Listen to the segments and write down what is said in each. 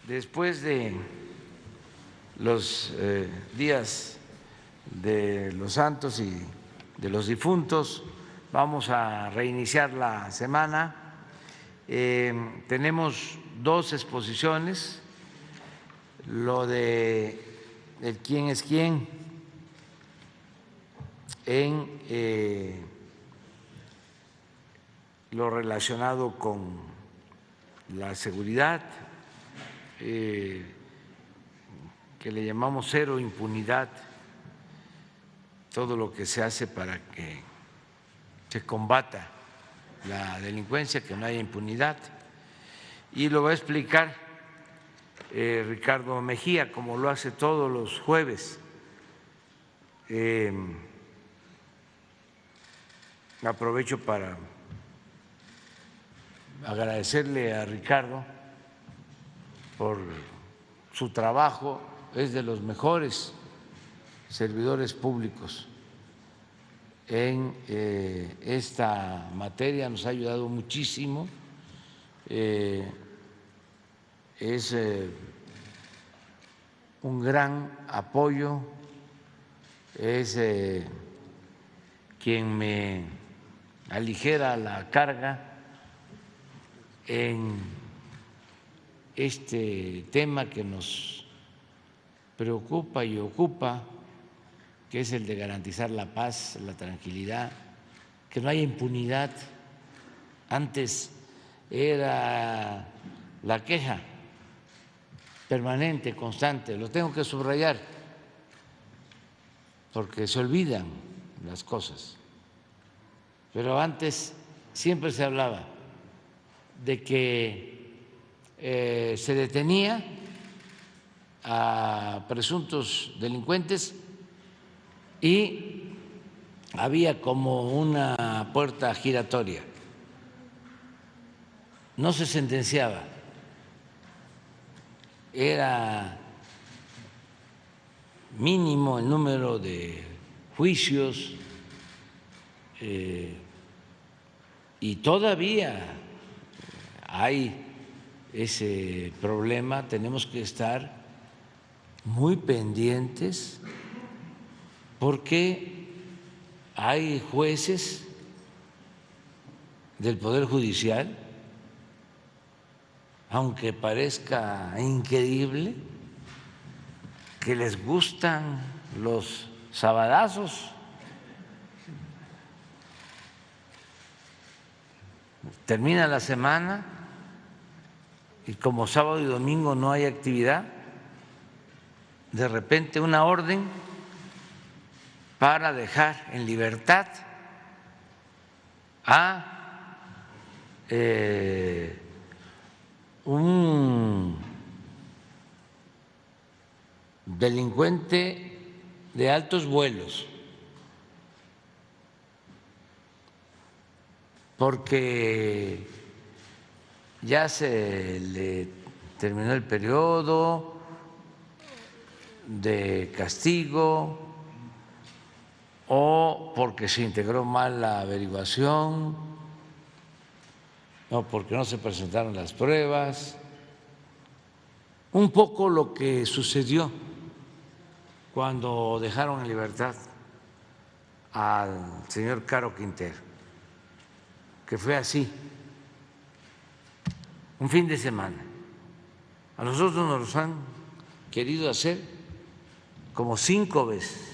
después de los días de los santos y de los difuntos, vamos a reiniciar la semana. Tenemos dos exposiciones, lo de el quién es quién en lo relacionado con la seguridad, que le llamamos cero impunidad, todo lo que se hace para que se combata la delincuencia, que no haya impunidad, y lo va a explicar Ricardo Mejía, como lo hace todos los jueves. Aprovecho para agradecerle a Ricardo por su trabajo, es de los mejores servidores públicos en esta materia, nos ha ayudado muchísimo, es un gran apoyo, es quien me aligera la carga en este tema que nos preocupa y ocupa, que es el de garantizar la paz, la tranquilidad, que no haya impunidad. Antes era la queja permanente, constante, lo tengo que subrayar, porque se olvidan las cosas, pero antes siempre se hablaba de que se detenía a presuntos delincuentes y había como una puerta giratoria, no se sentenciaba, era mínimo el número de juicios y todavía hay ese problema, tenemos que estar muy pendientes porque hay jueces del Poder Judicial, aunque parezca increíble, que les gustan los sabadazos. Termina la semana y como sábado y domingo no hay actividad, de repente una orden para dejar en libertad a un delincuente de altos vuelos, porque ya se le terminó el periodo de castigo o porque se integró mal la averiguación o porque no se presentaron las pruebas. Un poco lo que sucedió cuando dejaron en libertad al señor Caro Quintero, que fue así, un fin de semana. A nosotros nos los han querido hacer como 5 veces,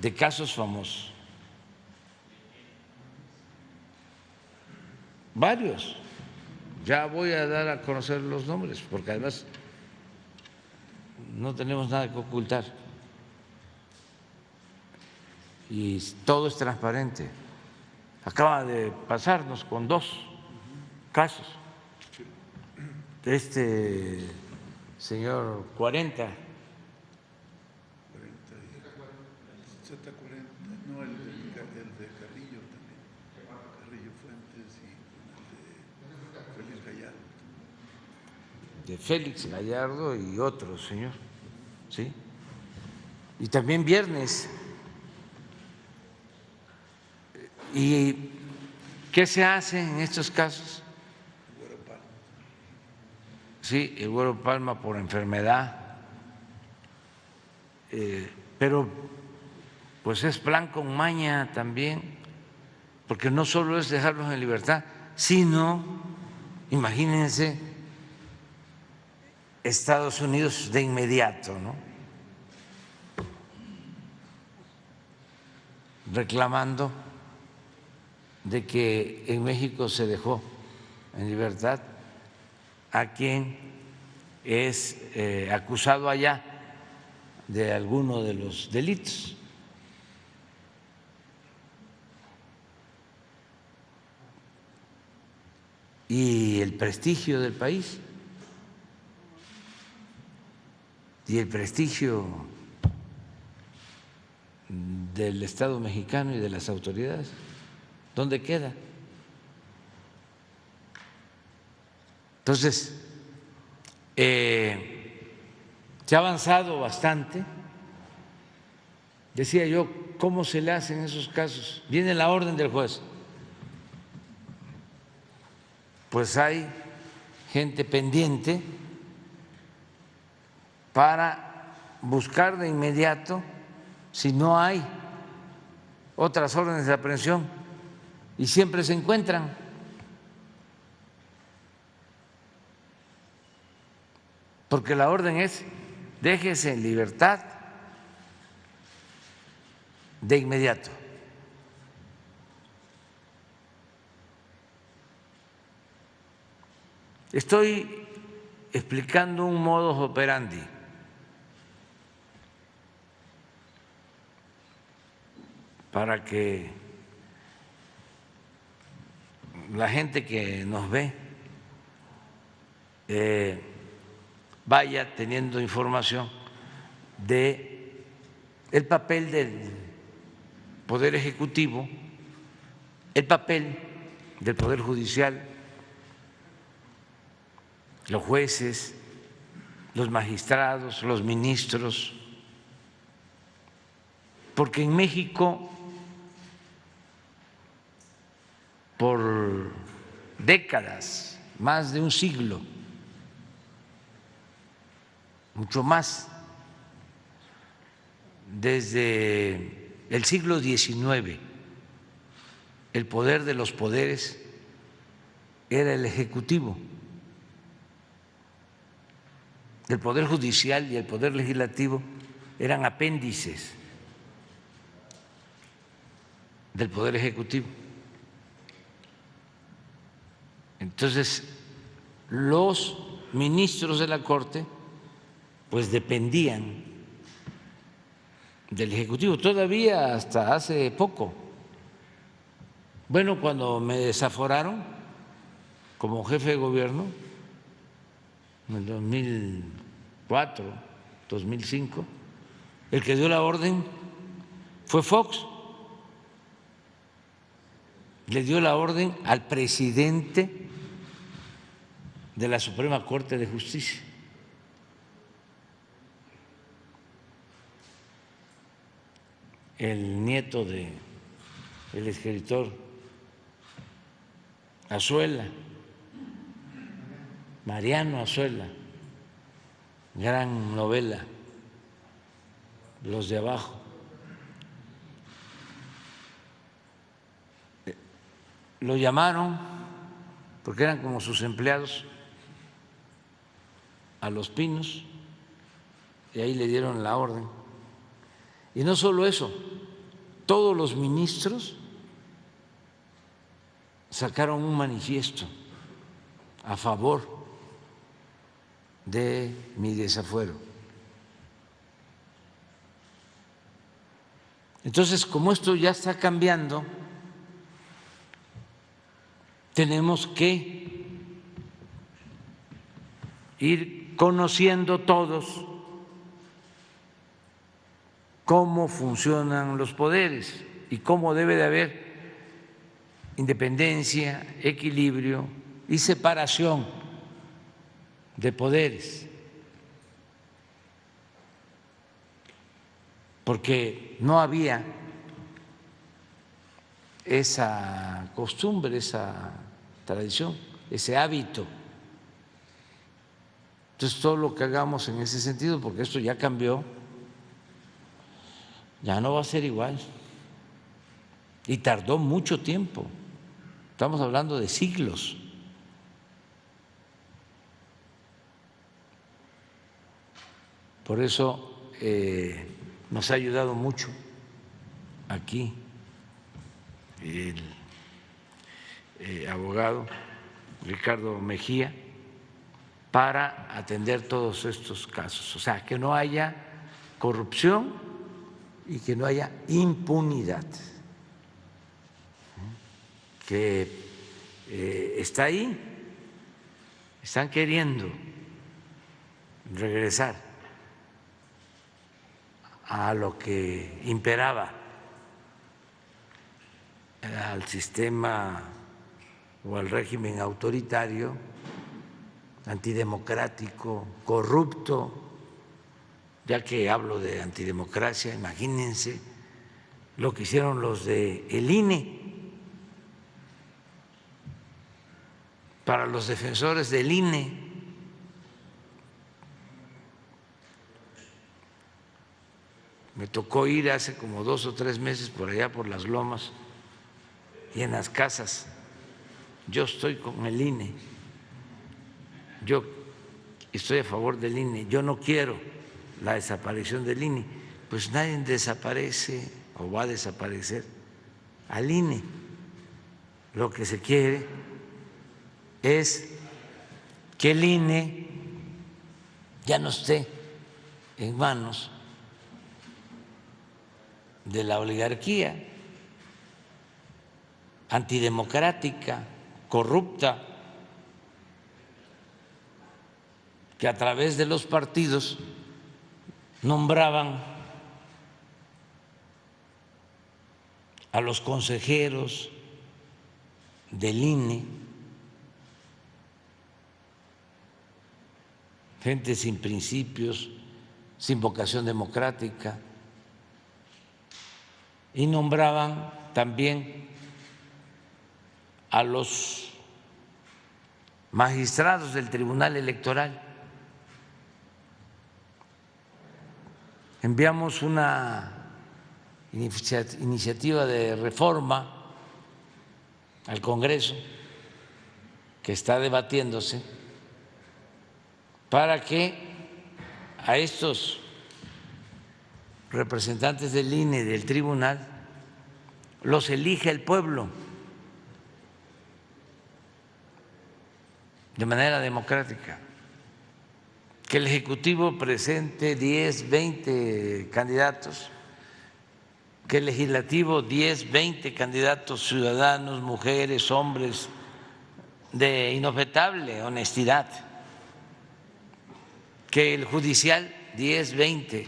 de casos famosos, varios. Ya voy a dar a conocer los nombres, porque además no tenemos nada que ocultar y todo es transparente. Acaba de pasarnos con 2 casos. Este señor 40. Z40, no, el de Carrillo también, Carrillo Fuentes y el de Félix Gallardo. De Félix Gallardo y otro señor, ¿sí? Y también viernes. ¿Y qué se hace en estos casos? sí, el Güero Palma por enfermedad, pero pues es plan con maña también, porque no solo es dejarlos en libertad, sino, imagínense, Estados Unidos de inmediato, ¿no?, reclamando de que en México se dejó en libertad a quien es acusado allá de alguno de los delitos. Y el prestigio del país y el prestigio del Estado mexicano y de las autoridades, ¿dónde queda? Entonces, se ha avanzado bastante. Decía yo, ¿cómo se le hace en esos casos? Viene la orden del juez. Pues hay gente pendiente para buscar de inmediato si no hay otras órdenes de aprehensión, y siempre se encuentran. Porque la orden es: déjese en libertad de inmediato. Estoy explicando un modus operandi para que la gente que nos ve vaya teniendo información de el papel del Poder Ejecutivo, el papel del Poder Judicial, los jueces, los magistrados, los ministros, porque en México por décadas, más de un siglo, mucho más, desde el siglo XIX, el poder de los poderes era el Ejecutivo. El Poder Judicial y el Poder Legislativo eran apéndices del Poder Ejecutivo. Entonces, los ministros de la Corte pues dependían del Ejecutivo, todavía hasta hace poco. Bueno, cuando me desaforaron como jefe de gobierno en el 2004, 2005, el que dio la orden fue Fox. Le dio la orden al presidente de la Suprema Corte de Justicia. El nieto del escritor Azuela, Mariano Azuela, gran novela, Los de Abajo. Lo llamaron, porque eran como sus empleados, a Los Pinos, y ahí le dieron la orden. Y no solo eso, todos los ministros sacaron un manifiesto a favor de mi desafuero. Entonces, como esto ya está cambiando, tenemos que ir conociendo todos cómo funcionan los poderes y cómo debe de haber independencia, equilibrio y separación de poderes, porque no había esa costumbre, esa tradición, ese hábito. Entonces, todo lo que hagamos en ese sentido, porque esto ya cambió, ya no va a ser igual. Y tardó mucho tiempo. Estamos hablando de siglos. Por eso nos ha ayudado mucho aquí el abogado Ricardo Mejía para atender todos estos casos. O sea, que no haya corrupción y que no haya impunidad, que está ahí, están queriendo regresar a lo que imperaba, al sistema o al régimen autoritario, antidemocrático, corrupto. Ya que hablo de antidemocracia, imagínense lo que hicieron los del INE. Para los defensores del INE, me tocó ir hace como 2 o 3 meses por allá por las lomas y en las casas. Yo estoy con el INE, yo estoy a favor del INE, yo no quiero la desaparición del INE. Pues nadie desaparece o va a desaparecer al INE. Lo que se quiere es que el INE ya no esté en manos de la oligarquía antidemocrática, corrupta, que a través de los partidos nombraban a los consejeros del INE, gente sin principios, sin vocación democrática, y nombraban también a los magistrados del Tribunal Electoral. Enviamos una iniciativa de reforma al Congreso que está debatiéndose para que a estos representantes del INE y del tribunal los elija el pueblo de manera democrática, que el Ejecutivo presente 10, 20 candidatos, que el Legislativo 10, 20 candidatos ciudadanos, mujeres, hombres de inobjetable honestidad, que el Judicial 10, 20,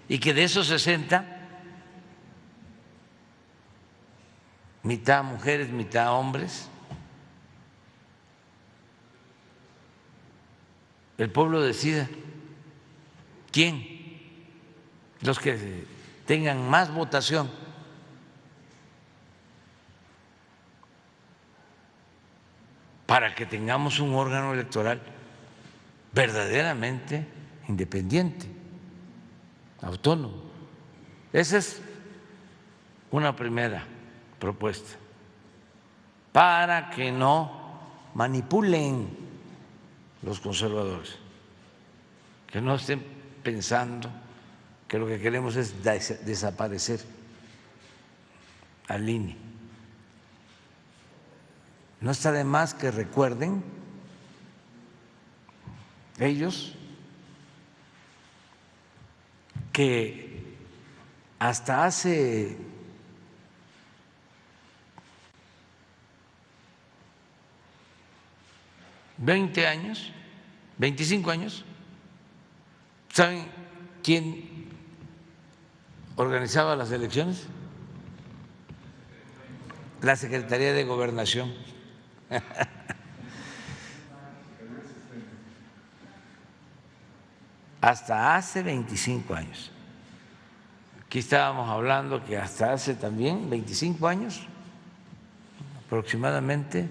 y que de esos 60, mitad mujeres, mitad hombres, el pueblo decida quién, los que tengan más votación. Para que tengamos un órgano electoral verdaderamente independiente, autónomo. Esa es una primera propuesta, para que no manipulen los conservadores, que no estén pensando que lo que queremos es desaparecer al INE. No está de más que recuerden ellos que hasta hace 20 años, 25 años, ¿saben quién organizaba las elecciones? La Secretaría de Gobernación. Hasta hace 25 años. Aquí estábamos hablando que hasta hace también 25 años, aproximadamente,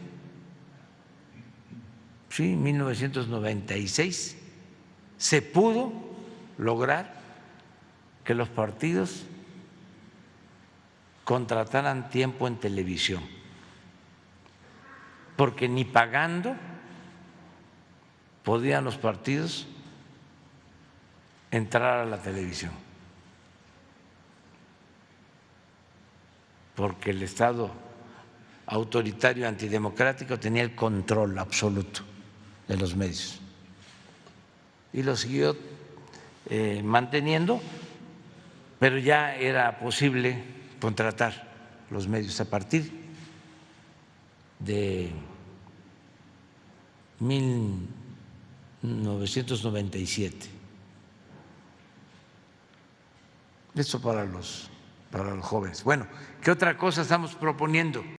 sí, 1996, se pudo lograr que los partidos contrataran tiempo en televisión, porque ni pagando podían los partidos entrar a la televisión, porque el Estado autoritario antidemocrático tenía el control absoluto de los medios y lo siguió manteniendo, pero ya era posible contratar los medios a partir de 1997. Eso para los jóvenes. Bueno, ¿qué otra cosa estamos proponiendo?